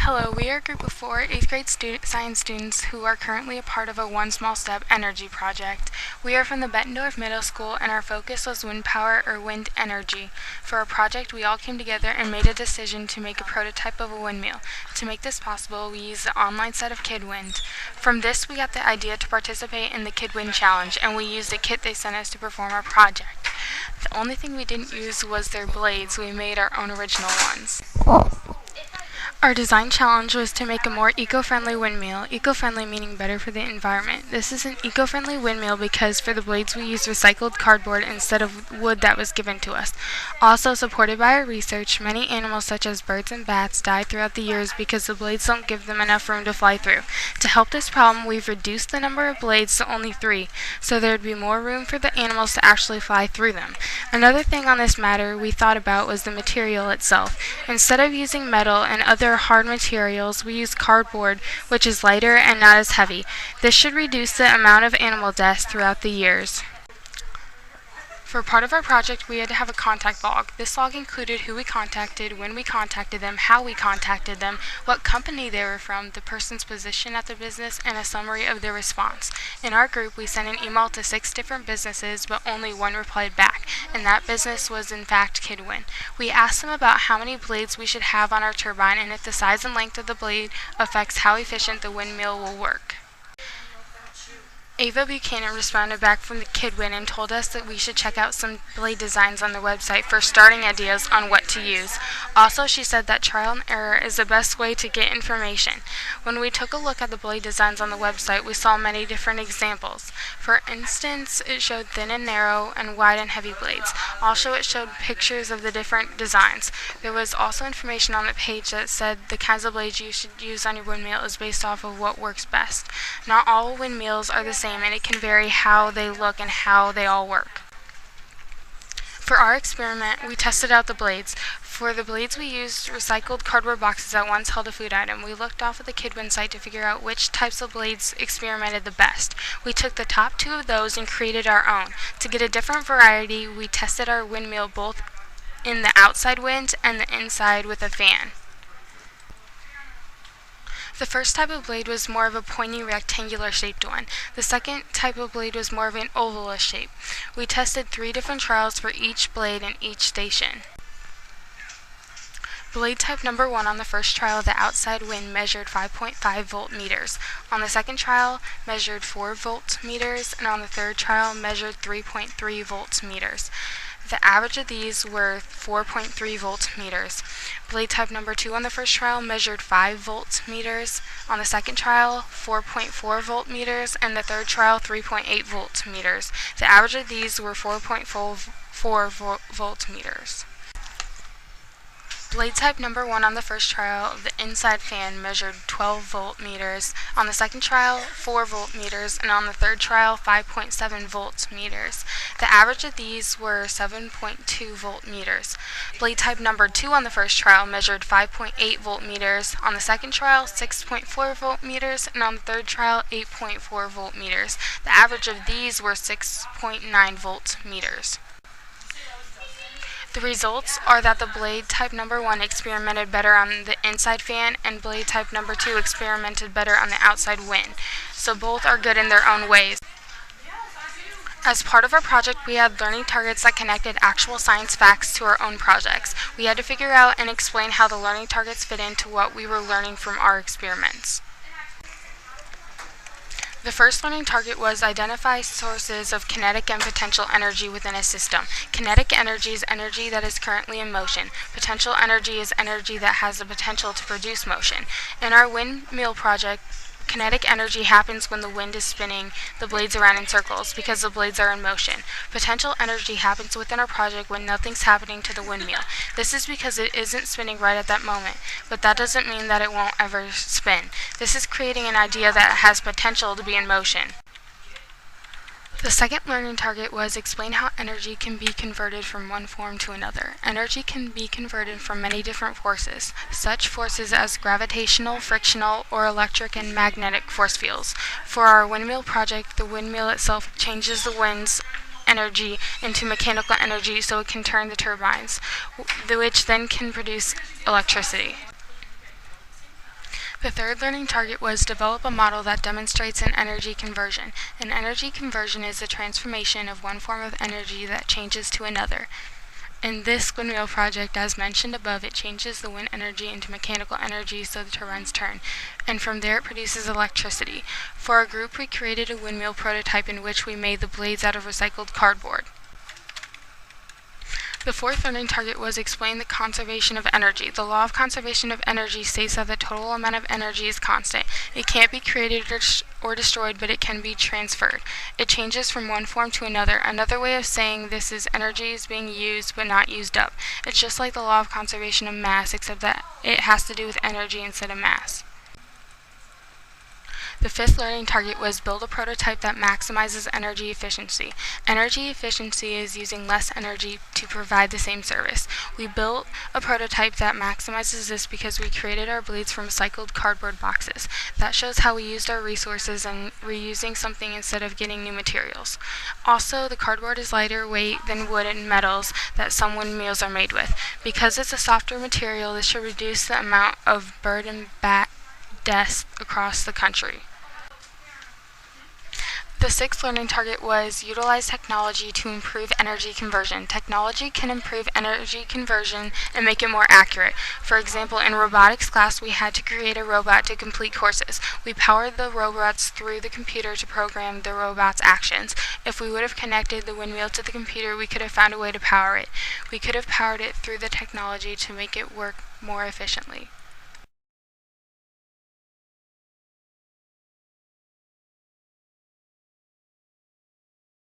Hello, we are a group of 4 8th grade science students who are currently a part of a One Small Step energy project. We are from the Bettendorf Middle School and our focus was wind power or wind energy. For our project, we all came together and made a decision to make a prototype of a windmill. To make this possible, we used the online site of KidWind. From this, we got the idea to participate in the KidWind challenge, and we used a kit they sent us to perform our project. The only thing we didn't use was their blades. We made our own original ones. Our design challenge was to make a more eco-friendly windmill, eco-friendly meaning better for the environment. This is an eco-friendly windmill because for the blades we used recycled cardboard instead of wood that was given to us. Also supported by our research, many animals such as birds and bats die throughout the years because the blades don't give them enough room to fly through. To help this problem, we've reduced the number of blades to only 3, so there would be more room for the animals to actually fly through them. Another thing on this matter we thought about was the material itself. Instead of using metal and other hard materials, we use cardboard, which is lighter and not as heavy. This should reduce the amount of animal deaths throughout the years. For part of our project, we had to have a contact log. This log included who we contacted, when we contacted them, how we contacted them, what company they were from, the person's position at the business, and a summary of their response. In our group, we sent an email to 6 different businesses, but only 1 replied back, and that business was in fact KidWind. We asked them about how many blades we should have on our turbine and if the size and length of the blade affects how efficient the windmill will work. Ava Buchanan responded back from the KidWind and told us that we should check out some blade designs on the website for starting ideas on what to use. Also, she said that trial and error is the best way to get information. When we took a look at the blade designs on the website, we saw many different examples. For instance, it showed thin and narrow and wide and heavy blades. Also, it showed pictures of the different designs. There was also information on the page that said the kinds of blades you should use on your windmill is based off of what works best. Not all windmills are the same, and it can vary how they look and how they all work. For our experiment, we tested out the blades. For the blades, we used recycled cardboard boxes that once held a food item. We looked off of the KidWind site to figure out which types of blades experimented the best. We took the top 2 of those and created our own. To get a different variety, we tested our windmill both in the outside wind and the inside with a fan. The first type of blade was more of a pointy rectangular shaped one. The second type of blade was more of an oval shape. We tested 3 different trials for each blade in each station. Blade type number 1 on the first trial, the outside wind, measured 5.5 volt meters. On the second trial, measured 4 volt meters, and on the third trial, measured 3.3 volt meters. The average of these were 4.3 volt meters. Blade type number 2 on the first trial measured 5 volt meters. On the second trial, 4.4 volt meters, and the third trial, 3.8 volt meters. The average of these were 4.4 volt meters. Blade type number 1 on the first trial, the inside fan, measured 12 volt meters. On the second trial, 4 volt meters, and on the third trial, 5.7 volt meters. The average of these were 7.2 volt meters. Blade type number 2 on the first trial measured 5.8 volt meters. On the second trial, 6.4 volt meters, and on the third trial, 8.4 volt meters. The average of these were 6.9 volt meters. The results are that the blade type number 1 experimented better on the inside fan and blade type number 2 experimented better on the outside wind. So both are good in their own ways. As part of our project, we had learning targets that connected actual science facts to our own projects. We had to figure out and explain how the learning targets fit into what we were learning from our experiments. The first learning target was identify sources of kinetic and potential energy within a system. Kinetic energy is energy that is currently in motion. Potential energy is energy that has the potential to produce motion. In our windmill project, kinetic energy happens when the wind is spinning the blades around in circles because the blades are in motion. Potential energy happens within our project when nothing's happening to the windmill. This is because it isn't spinning right at that moment, but that doesn't mean that it won't ever spin. This is creating an idea that has potential to be in motion. The second learning target was explain how energy can be converted from one form to another. Energy can be converted from many different forces, such forces as gravitational, frictional, or electric and magnetic force fields. For our windmill project, the windmill itself changes the wind's energy into mechanical energy so it can turn the turbines, which then can produce electricity. The third learning target was develop a model that demonstrates an energy conversion. An energy conversion is the transformation of one form of energy that changes to another. In this windmill project, as mentioned above, it changes the wind energy into mechanical energy so the turbines turn, and from there it produces electricity. For our group, we created a windmill prototype in which we made the blades out of recycled cardboard. The fourth learning target was explain the conservation of energy. The law of conservation of energy states that the total amount of energy is constant. It can't be created or destroyed, but it can be transferred. It changes from one form to another. Another way of saying this is energy is being used but not used up. It's just like the law of conservation of mass, except that it has to do with energy instead of mass. The fifth learning target was build a prototype that maximizes energy efficiency. Energy efficiency is using less energy to provide the same service. We built a prototype that maximizes this because we created our blades from recycled cardboard boxes. That shows how we used our resources and reusing something instead of getting new materials. Also, the cardboard is lighter weight than wood and metals that some windmills are made with. Because it's a softer material, this should reduce the amount of bird and bat deaths across the country. The sixth learning target was utilize technology to improve energy conversion. Technology can improve energy conversion and make it more accurate. For example, in robotics class, we had to create a robot to complete courses. We powered the robots through the computer to program the robot's actions. If we would have connected the windmill to the computer, we could have found a way to power it. We could have powered it through the technology to make it work more efficiently.